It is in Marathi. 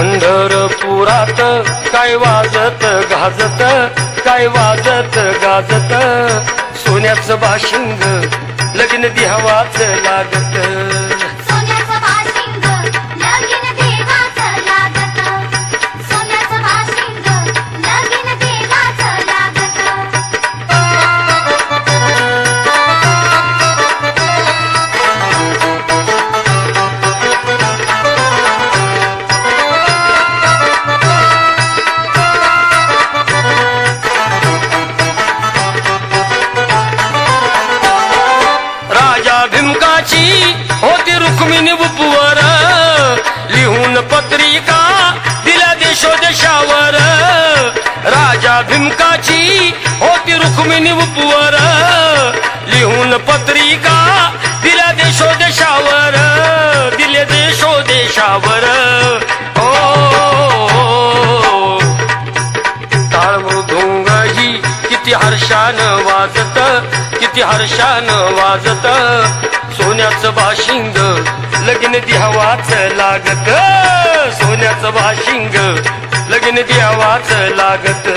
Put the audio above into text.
पंढरपुरात काय वाजत गाजत, काय वाजत गाजत, सोन्याचं बाशिंग लगीन देवाच लागत. सोन्याचं बाशिंग लगीन देवाच लागत, सोन्याचं बाशिंग लगीन देवाच लागत. भीमकाची होती रुक्मिणी उपवर, लिहून पत्रिका दिल्या देशोदेशावर. राजा भीमकाची होती रुक्मिणी उपवर, लिहून पत्रिका दिल्या देशोदेशावर, दिले देशोदेशावर. ओ टाळ मृदुंग ही किती हर्षानं वाजत, किती हर्षानं वाजत, सोन्याचं बाशिंग लगीन देवाच लागत, सोन्याचं बाशिंग लगीन देवाच लागत.